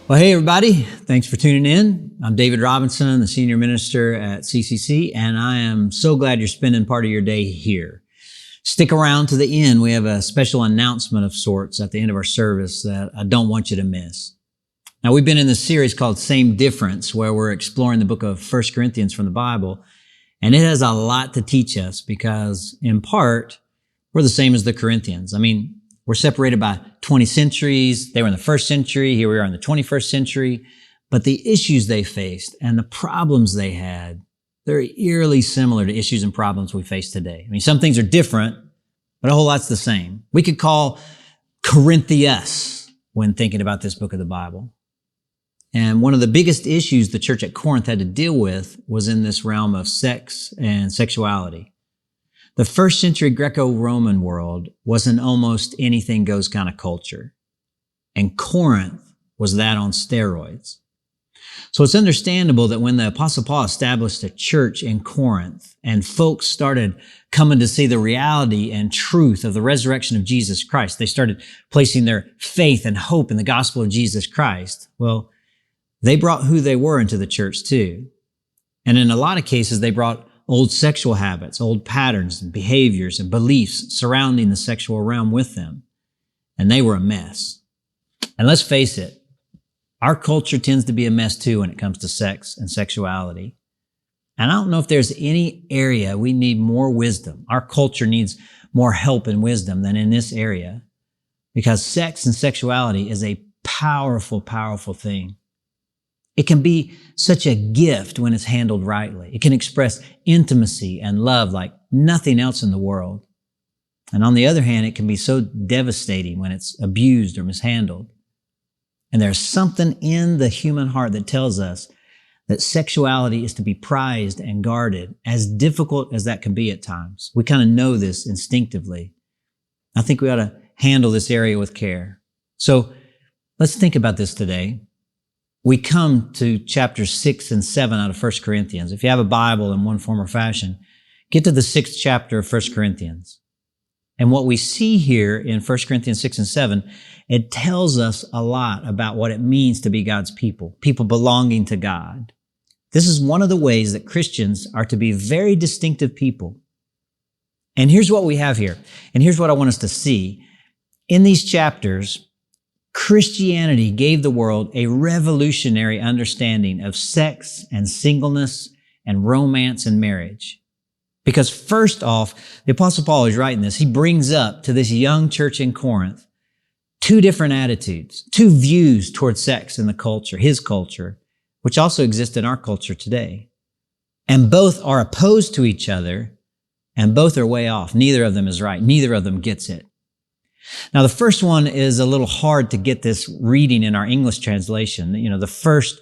Well, hey, everybody. Thanks for tuning in. I'm David Robinson, the senior minister at CCC, and I am so glad you're spending part of your day here. Stick around to the end. We have a special announcement of sorts at the end of our service that I don't want you to miss. Now, we've been in this series called Same Difference, where we're exploring the book of 1 Corinthians from the Bible, and it has a lot to teach us because, in part, we're the same as the Corinthians. We're separated by 20 centuries. They were in the first century. Here we are in the 21st century. But the issues they faced and the problems they had, they're eerily similar to issues and problems we face today. Some things are different, but a whole lot's the same. We could call Corinthians when thinking about this book of the Bible. And one of the biggest issues the church at Corinth had to deal with was in this realm of sex and sexuality. The first century Greco-Roman world was an almost anything goes kind of culture. And Corinth was that on steroids. So it's understandable that when the Apostle Paul established a church in Corinth and folks started coming to see the reality and truth of the resurrection of Jesus Christ, they started placing their faith and hope in the gospel of Jesus Christ. Well, they brought who they were into the church too. And in a lot of cases, they brought old sexual habits, old patterns and behaviors and beliefs surrounding the sexual realm with them. And they were a mess. And let's face it, our culture tends to be a mess too when it comes to sex and sexuality. And I don't know if there's any area we need more wisdom. Our culture needs more help and wisdom than in this area, because sex and sexuality is a powerful, powerful thing. It can be such a gift when it's handled rightly. It can express intimacy and love like nothing else in the world. And on the other hand, it can be so devastating when it's abused or mishandled. And there's something in the human heart that tells us that sexuality is to be prized and guarded, as difficult as that can be at times. We kind of know this instinctively. I think we ought to handle this area with care. So let's think about this today. We come to chapters 6 and 7 out of 1 Corinthians. If you have a Bible in one form or fashion, get to the 6th chapter of 1 Corinthians. And what we see here in 1 Corinthians 6 and 7, it tells us a lot about what it means to be God's people belonging to God. This is one of the ways that Christians are to be very distinctive people. And here's what we have here. And here's what I want us to see. In these chapters, Christianity gave the world a revolutionary understanding of sex and singleness and romance and marriage. Because first off, the Apostle Paul is writing this. He brings up to this young church in Corinth two different attitudes, two views toward sex in the culture, his culture, which also exist in our culture today. And both are opposed to each other, and both are way off. Neither of them is right. Neither of them gets it. Now, the first one is a little hard to get this reading in our English translation. The first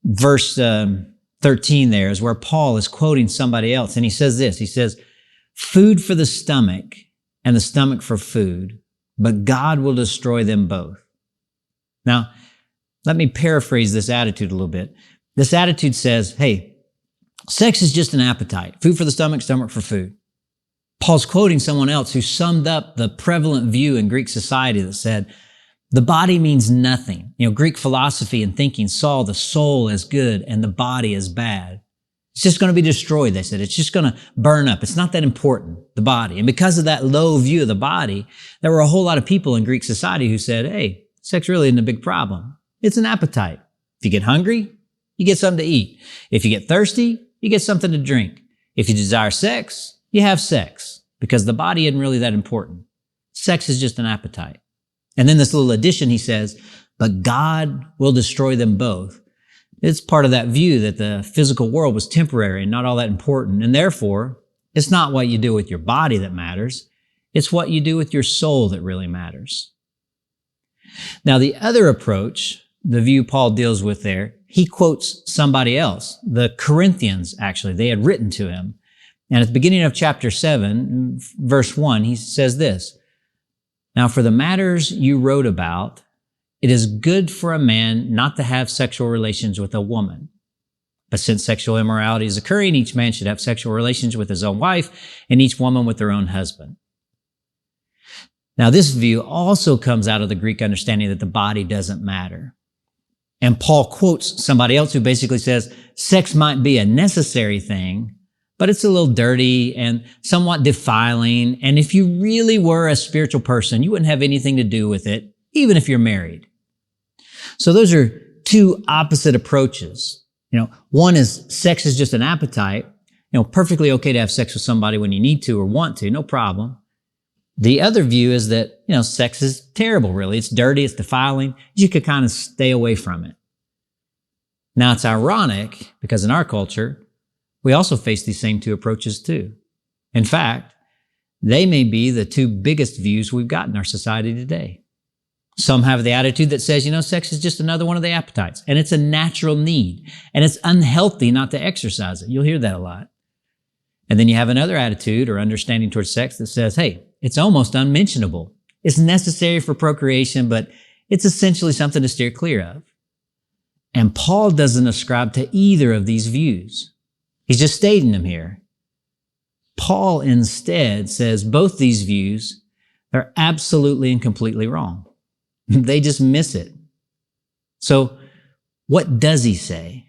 verse 13 there is where Paul is quoting somebody else. And he says this, he says, "Food for the stomach and the stomach for food, but God will destroy them both." Now, let me paraphrase this attitude a little bit. This attitude says, hey, sex is just an appetite. Food for the stomach, stomach for food. Paul's quoting someone else who summed up the prevalent view in Greek society that said, the body means nothing. Greek philosophy and thinking saw the soul as good and the body as bad. It's just going to be destroyed, they said. It's just going to burn up. It's not that important, the body. And because of that low view of the body, there were a whole lot of people in Greek society who said, hey, sex really isn't a big problem. It's an appetite. If you get hungry, you get something to eat. If you get thirsty, you get something to drink. If you desire sex, you have sex, because the body isn't really that important. Sex is just an appetite. And then this little addition, he says, but God will destroy them both. It's part of that view that the physical world was temporary and not all that important. And therefore, it's not what you do with your body that matters. It's what you do with your soul that really matters. Now, the other approach, the view Paul deals with there, he quotes somebody else. The Corinthians, actually, they had written to him. And at the beginning of chapter 7, verse 1, he says this, "Now for the matters you wrote about, it is good for a man not to have sexual relations with a woman. But since sexual immorality is occurring, each man should have sexual relations with his own wife, and each woman with their own husband." Now, this view also comes out of the Greek understanding that the body doesn't matter. And Paul quotes somebody else who basically says, sex might be a necessary thing, but it's a little dirty and somewhat defiling. And if you really were a spiritual person, you wouldn't have anything to do with it, even if you're married. So those are two opposite approaches. One is sex is just an appetite. Perfectly okay to have sex with somebody when you need to or want to, no problem. The other view is that, sex is terrible, really. It's dirty, it's defiling. You could kind of stay away from it. Now, it's ironic because in our culture, we also face these same two approaches too. In fact, they may be the two biggest views we've got in our society today. Some have the attitude that says, sex is just another one of the appetites, and it's a natural need, and it's unhealthy not to exercise it. You'll hear that a lot. And then you have another attitude or understanding towards sex that says, hey, it's almost unmentionable. It's necessary for procreation, but it's essentially something to steer clear of. And Paul doesn't ascribe to either of these views. He's just stating them here. Paul instead says both these views are absolutely and completely wrong. They just miss it. So what does he say?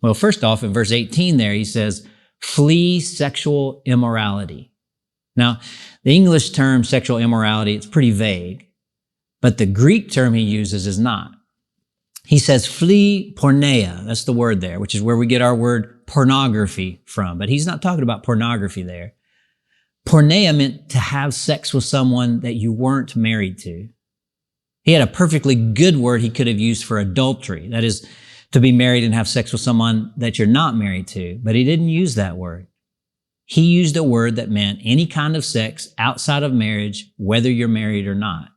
Well, first off, in verse 18 there, he says, flee sexual immorality. Now, the English term sexual immorality, it's pretty vague, but the Greek term he uses is not. He says flee porneia, that's the word there, which is where we get our word pornography from, but he's not talking about pornography there. Porneia meant to have sex with someone that you weren't married to. He had a perfectly good word he could have used for adultery, that is, to be married and have sex with someone that you're not married to, but he didn't use that word. He used a word that meant any kind of sex outside of marriage, whether you're married or not.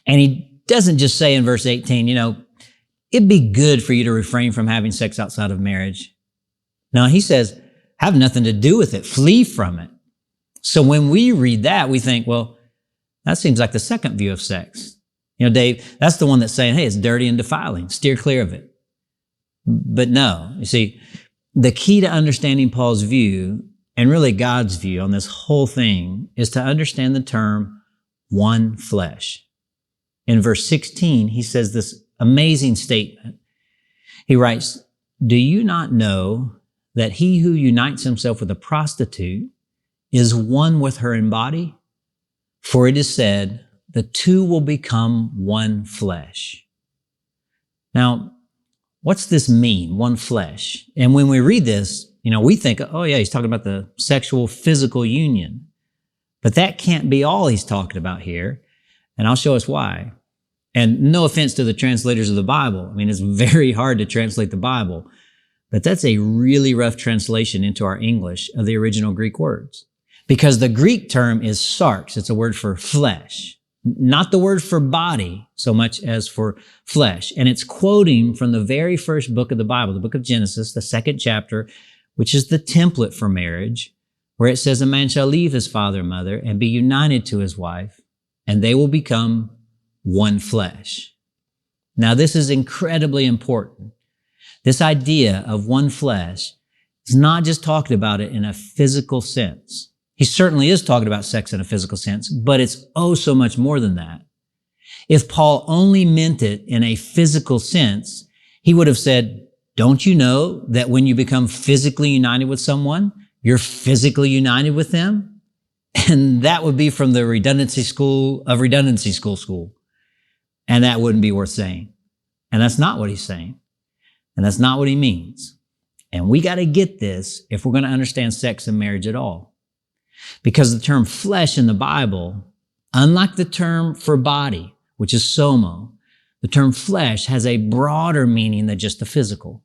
And he doesn't just say in verse 18, it'd be good for you to refrain from having sex outside of marriage. No, he says, have nothing to do with it. Flee from it. So when we read that, we think, well, that seems like the second view of sex. Dave, that's the one that's saying, hey, it's dirty and defiling. Steer clear of it. But no, you see, the key to understanding Paul's view and really God's view on this whole thing is to understand the term one flesh. In verse 16, he says this amazing statement. He writes, do you not know that he who unites himself with a prostitute is one with her in body? For it is said, the two will become one flesh. Now, what's this mean, one flesh? And when we read this, we think, oh yeah, he's talking about the sexual physical union. But that can't be all he's talking about here. And I'll show us why. And no offense to the translators of the Bible. It's very hard to translate the Bible. But that's a really rough translation into our English of the original Greek words. Because the Greek term is sarx. It's a word for flesh. Not the word for body so much as for flesh. And it's quoting from the very first book of the Bible, the book of Genesis, the 2nd chapter, which is the template for marriage, where it says, a man shall leave his father and mother and be united to his wife, and they will become one flesh. Now, this is incredibly important. This idea of one flesh is not just talking about it in a physical sense. He certainly is talking about sex in a physical sense, but it's oh so much more than that. If Paul only meant it in a physical sense, he would have said, don't you know that when you become physically united with someone, you're physically united with them? And that would be from the redundancy school of redundancy school. And that wouldn't be worth saying. And that's not what he's saying. And that's not what he means. And we got to get this if we're going to understand sex and marriage at all. Because the term flesh in the Bible, unlike the term for body, which is somo, the term flesh has a broader meaning than just the physical.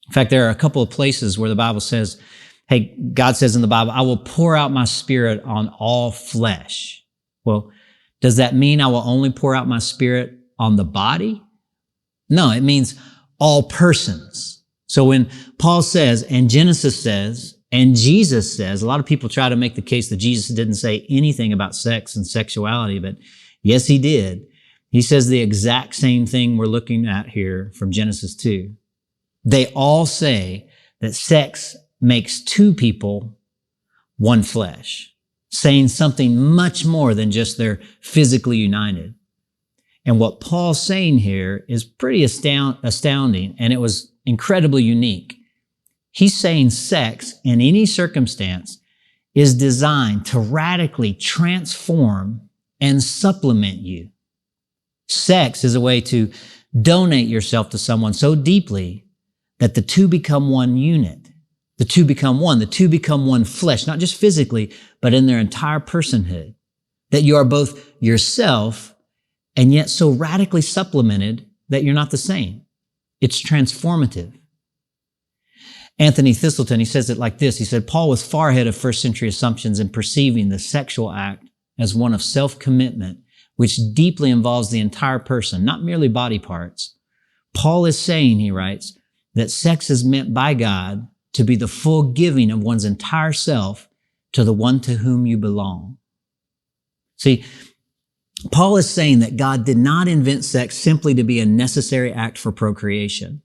In fact, there are a couple of places where the Bible says, hey, God says in the Bible, I will pour out my spirit on all flesh. Well, does that mean I will only pour out my spirit on the body? No, it means all persons. So when Paul says, and Genesis says, and Jesus says, a lot of people try to make the case that Jesus didn't say anything about sex and sexuality, but yes, he did. He says the exact same thing we're looking at here from Genesis 2. They all say that sex makes two people one flesh, saying something much more than just they're physically united. And what Paul's saying here is pretty astounding, and it was incredibly unique. He's saying sex in any circumstance is designed to radically transform and supplement you. Sex is a way to donate yourself to someone so deeply that the two become one unit. The two become one. The two become one flesh, not just physically, but in their entire personhood. That you are both yourself and yet so radically supplemented that you're not the same. It's transformative. Anthony Thistleton, he says it like this. He said, Paul was far ahead of first century assumptions in perceiving the sexual act as one of self-commitment, which deeply involves the entire person, not merely body parts. Paul is saying, he writes, that sex is meant by God to be the full giving of one's entire self to the one to whom you belong. See, Paul is saying that God did not invent sex simply to be a necessary act for procreation.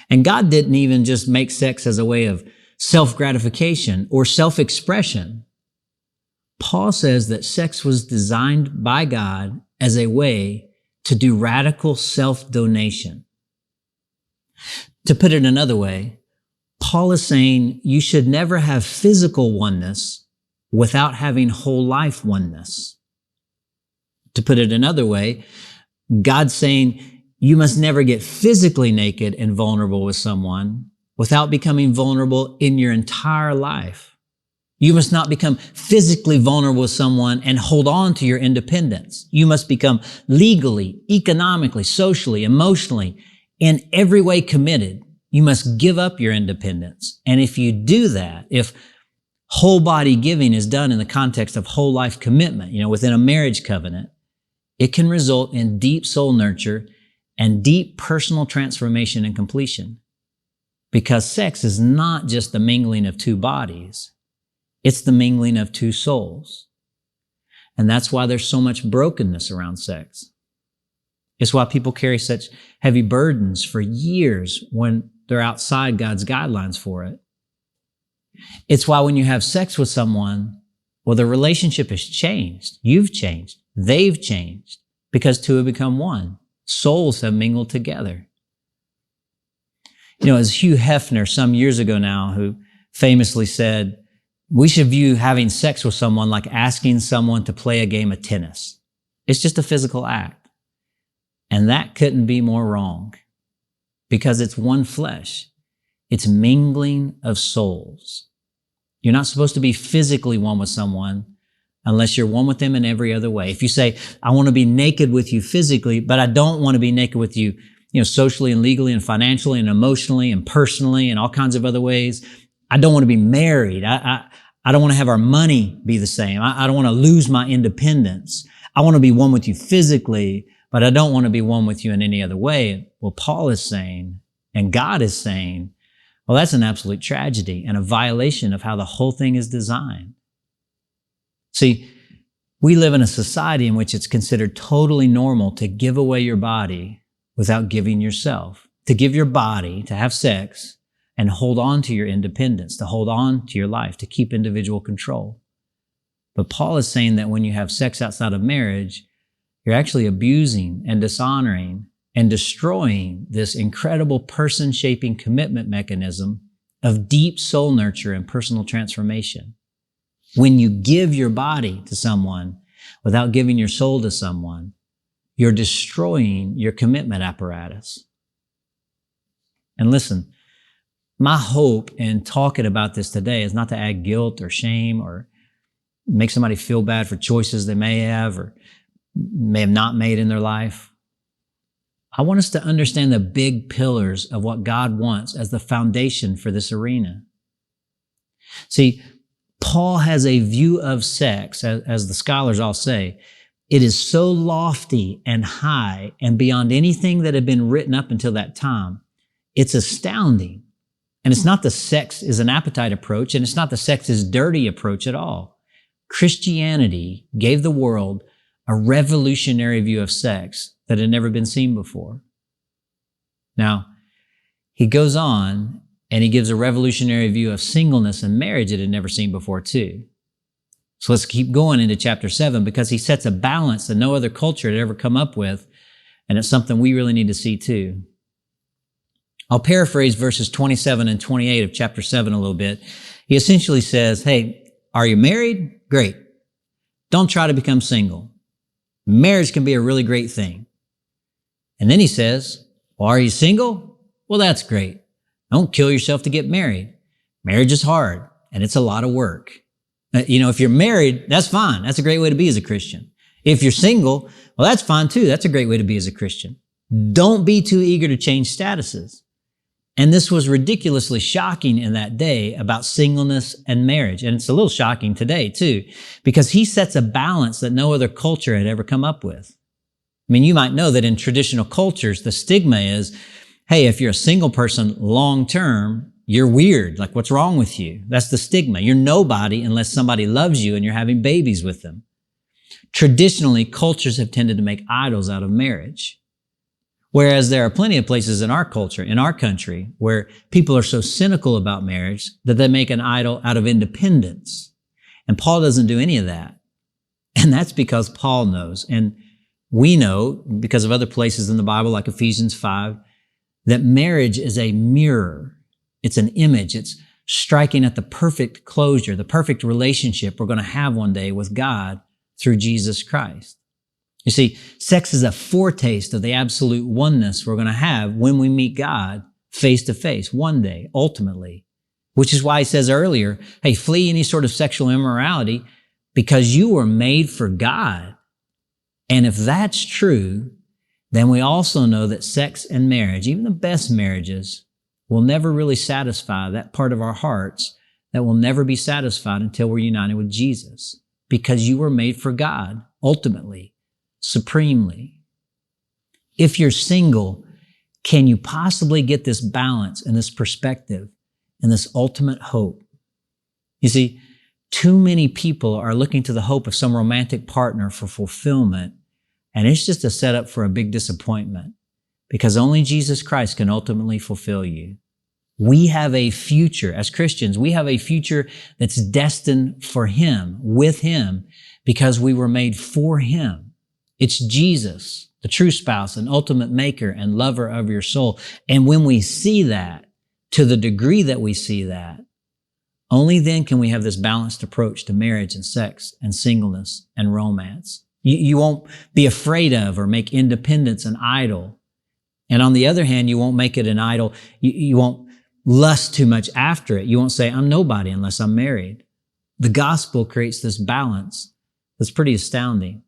And God didn't even just make sex as a way of self-gratification or self-expression. Paul says that sex was designed by God as a way to do radical self-donation. To put it another way, Paul is saying you should never have physical oneness without having whole life oneness. To put it another way, God's saying you must never get physically naked and vulnerable with someone without becoming vulnerable in your entire life. You must not become physically vulnerable with someone and hold on to your independence. You must become legally, economically, socially, emotionally, in every way committed. You must give up your independence. And if you do that, if whole body giving is done in the context of whole life commitment, within a marriage covenant, it can result in deep soul nurture and deep personal transformation and completion. Because sex is not just the mingling of two bodies. It's the mingling of two souls. And that's why there's so much brokenness around sex. It's why people carry such heavy burdens for years when they're outside God's guidelines for it. It's why when you have sex with someone, well, the relationship has changed. You've changed. They've changed because two have become one. Souls have mingled together. As Hugh Hefner some years ago now, who famously said, we should view having sex with someone like asking someone to play a game of tennis. It's just a physical act. And that couldn't be more wrong because it's one flesh. It's mingling of souls. You're not supposed to be physically one with someone unless you're one with them in every other way. If you say, I want to be naked with you physically, but I don't want to be naked with you, socially and legally and financially and emotionally and personally and all kinds of other ways. I don't want to be married. I don't want to have our money be the same. I don't want to lose my independence. I want to be one with you physically, but I don't want to be one with you in any other way. Well, Paul is saying, and God is saying, well, that's an absolute tragedy and a violation of how the whole thing is designed. See, we live in a society in which it's considered totally normal to give away your body without giving yourself, to give your body, to have sex, and hold on to your independence, to hold on to your life, to keep individual control. But Paul is saying that when you have sex outside of marriage, you're actually abusing and dishonoring and destroying this incredible person-shaping commitment mechanism of deep soul nurture and personal transformation. When you give your body to someone without giving your soul to someone, you're destroying your commitment apparatus. And listen, my hope in talking about this today is not to add guilt or shame or make somebody feel bad for choices they may have or may have not made in their life. I want us to understand the big pillars of what God wants as the foundation for this arena. See, Paul has a view of sex, as the scholars all say. It is so lofty and high and beyond anything that had been written up until that time. It's astounding. And it's not the sex is an appetite approach, and it's not the sex is dirty approach at all. Christianity gave the world a revolutionary view of sex that had never been seen before. Now, he goes on and he gives a revolutionary view of singleness and marriage that had never seen before too. So let's keep going into chapter 7 because he sets a balance that no other culture had ever come up with And it's something we really need to see too. I'll paraphrase verses 27 and 28 of chapter 7 a little bit. He essentially says, hey, are you married? Great. Don't try to become single. Marriage can be a really great thing. And then he says, well, are you single? Well, that's great. Don't kill yourself to get married. Marriage is hard and it's a lot of work. If you're married, that's fine. That's a great way to be as a Christian. If you're single, well, that's fine too. That's a great way to be as a Christian. Don't be too eager to change statuses. And this was ridiculously shocking in that day about singleness and marriage. And it's a little shocking today too, because he sets a balance that no other culture had ever come up with. I mean, you might know that in traditional cultures, the stigma is, hey, if you're a single person long term, you're weird. Like, what's wrong with you? That's the stigma. You're nobody unless somebody loves you and you're having babies with them. Traditionally, cultures have tended to make idols out of marriage. Whereas there are plenty of places in our culture, in our country, where people are so cynical about marriage that they make an idol out of independence. And Paul doesn't do any of that. And that's because Paul knows, and we know because of other places in the Bible, like Ephesians 5, that marriage is a mirror. It's an image. It's striking at the perfect closure, the perfect relationship we're going to have one day with God through Jesus Christ. You see, sex is a foretaste of the absolute oneness we're going to have when we meet God face to face one day, ultimately, which is why he says earlier, hey, flee any sort of sexual immorality because you were made for God. And if that's true, then we also know that sex and marriage, even the best marriages, will never really satisfy that part of our hearts that will never be satisfied until we're united with Jesus, because you were made for God, ultimately, supremely. If you're single, can you possibly get this balance and this perspective and this ultimate hope? You see, too many people are looking to the hope of some romantic partner for fulfillment, and it's just a setup for a big disappointment, because only Jesus Christ can ultimately fulfill you. We have a future, as Christians, we have a future that's destined for Him, with Him, because we were made for Him. It's Jesus, the true spouse and ultimate maker and lover of your soul. And when we see that, to the degree that we see that, only then can we have this balanced approach to marriage and sex and singleness and romance. You won't be afraid of or make independence an idol. And on the other hand, you won't make it an idol. You won't lust too much after it. You won't say, I'm nobody unless I'm married. The gospel creates this balance that's pretty astounding.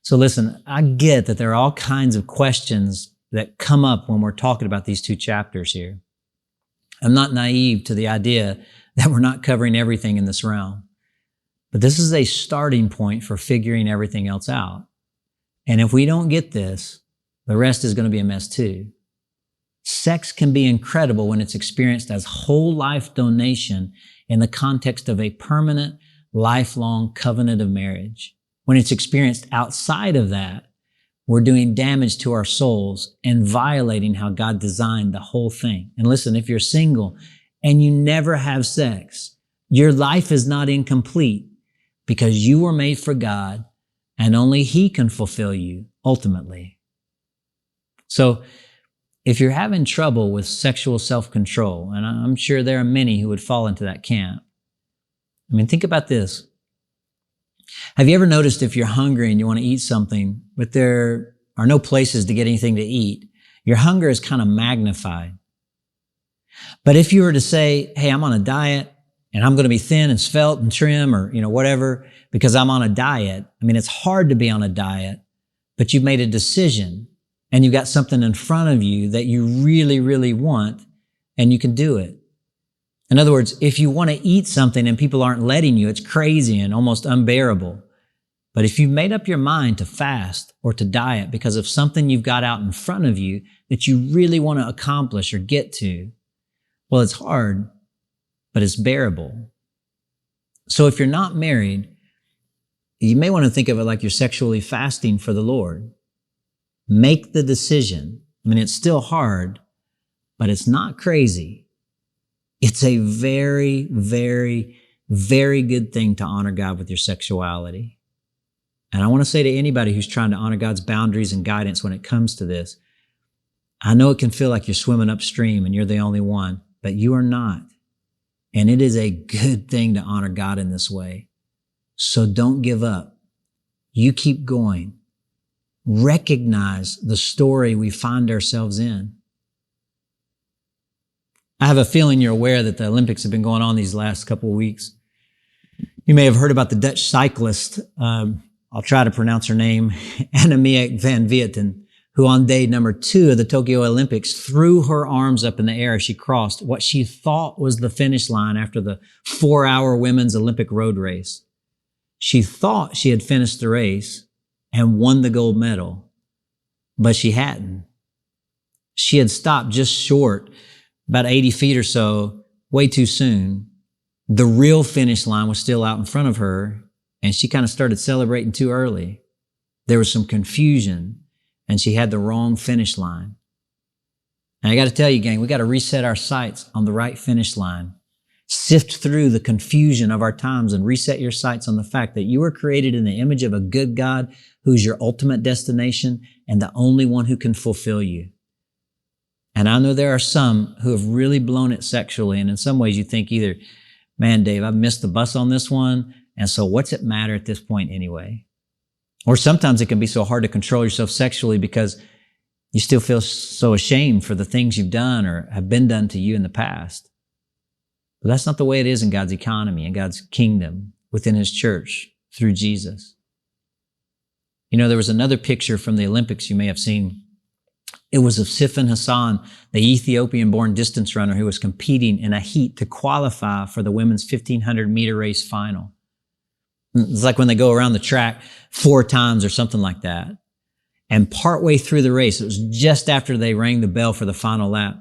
So listen, I get that there are all kinds of questions that come up when we're talking about these two chapters here. I'm not naive to the idea that we're not covering everything in this realm. But this is a starting point for figuring everything else out. And if we don't get this, the rest is going to be a mess too. Sex can be incredible when it's experienced as whole life donation in the context of a permanent, lifelong covenant of marriage. When it's experienced outside of that, we're doing damage to our souls and violating how God designed the whole thing. And listen, if you're single and you never have sex, your life is not incomplete because you were made for God and only He can fulfill you ultimately. So if you're having trouble with sexual self-control, and I'm sure there are many who would fall into that camp, I mean, think about this. Have you ever noticed if you're hungry and you want to eat something, but there are no places to get anything to eat, your hunger is kind of magnified. But if you were to say, hey, I'm on a diet and I'm going to be thin and svelte and trim or, whatever, because I'm on a diet. I mean, it's hard to be on a diet, but you've made a decision and you've got something in front of you that you really, really want and you can do it. In other words, if you want to eat something and people aren't letting you, it's crazy and almost unbearable. But if you've made up your mind to fast or to diet because of something you've got out in front of you that you really want to accomplish or get to, well, it's hard, but it's bearable. So if you're not married, you may want to think of it like you're sexually fasting for the Lord. Make the decision. I mean, it's still hard, but it's not crazy. It's a very, very, very good thing to honor God with your sexuality. And I want to say to anybody who's trying to honor God's boundaries and guidance when it comes to this, I know it can feel like you're swimming upstream and you're the only one, but you are not. And it is a good thing to honor God in this way. So don't give up. You keep going. Recognize the story we find ourselves in. I have a feeling you're aware that the Olympics have been going on these last couple of weeks. You may have heard about the Dutch cyclist, I'll try to pronounce her name, Annemiek van Vleuten, who on day number 2 of the Tokyo Olympics threw her arms up in the air as she crossed what she thought was the finish line after the 4-hour women's Olympic road race. She thought she had finished the race and won the gold medal, but she hadn't. She had stopped just short, about 80 feet or so, way too soon. The real finish line was still out in front of her, and she kind of started celebrating too early. There was some confusion, and she had the wrong finish line. And I got to tell you, gang, we got to reset our sights on the right finish line. Sift through the confusion of our times and reset your sights on the fact that you were created in the image of a good God who's your ultimate destination and the only one who can fulfill you. And I know there are some who have really blown it sexually, and in some ways you think either, man, Dave, I've missed the bus on this one, and so what's it matter at this point anyway? Or sometimes it can be so hard to control yourself sexually because you still feel so ashamed for the things you've done or have been done to you in the past. But that's not the way it is in God's economy, in God's kingdom, within His church, through Jesus. You know, there was another picture from the Olympics you may have seen. It was of Sifan Hassan, the Ethiopian-born distance runner who was competing in a heat to qualify for the women's 1,500-meter race final. It's like when they go around the track 4 times or something like that. And partway through the race, it was just after they rang the bell for the final lap,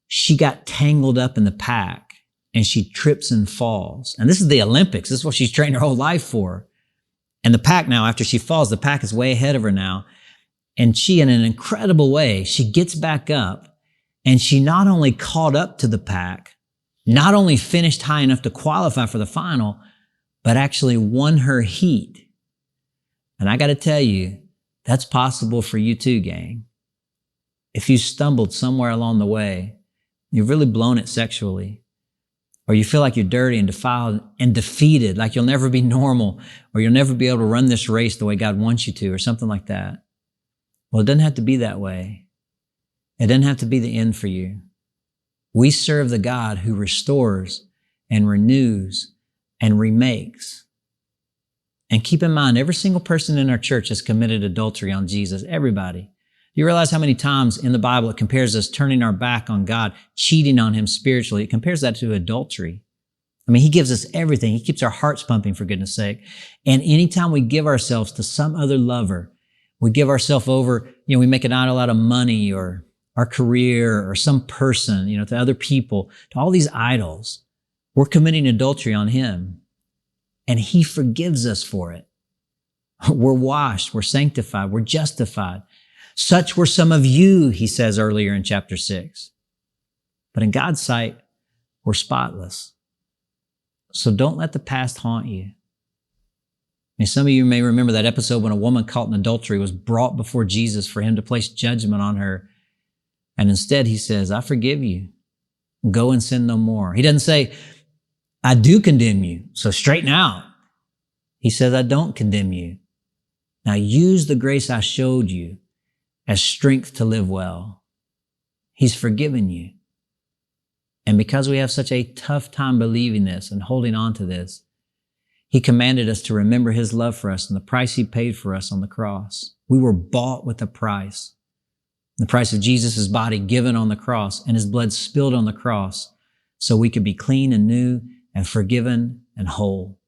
she got tangled up in the pack and she trips and falls. And this is the Olympics. This is what she's trained her whole life for. And the pack now, after she falls, the pack is way ahead of her now. And she, in an incredible way, she gets back up and she not only caught up to the pack, not only finished high enough to qualify for the final, but actually won her heat. And I got to tell you, that's possible for you too, gang. If you stumbled somewhere along the way, you've really blown it sexually, or you feel like you're dirty and defiled and defeated, like you'll never be normal, or you'll never be able to run this race the way God wants you to, or something like that. Well, it doesn't have to be that way. It doesn't have to be the end for you. We serve the God who restores and renews and remakes. And keep in mind, every single person in our church has committed adultery on Jesus. Everybody. You realize how many times in the Bible it compares us turning our back on God, cheating on Him spiritually. It compares that to adultery. I mean, He gives us everything. He keeps our hearts pumping, for goodness sake. And anytime we give ourselves to some other lover, we give ourselves over, we make an idol out of money or our career or some person, to other people, to all these idols, we're committing adultery on Him. And He forgives us for it. We're washed, we're sanctified, we're justified. Such were some of you, He says earlier in chapter 6. But in God's sight, we're spotless. So don't let the past haunt you. Some of you may remember that episode when a woman caught in adultery was brought before Jesus for Him to place judgment on her. And instead He says, I forgive you. Go and sin no more. He doesn't say, I do condemn you, so straighten out. He says, I don't condemn you. Now use the grace I showed you as strength to live well. He's forgiven you. And because we have such a tough time believing this and holding on to this, He commanded us to remember His love for us and the price He paid for us on the cross. We were bought with a price. The price of Jesus' body given on the cross and His blood spilled on the cross so we could be clean and new and forgiven and whole.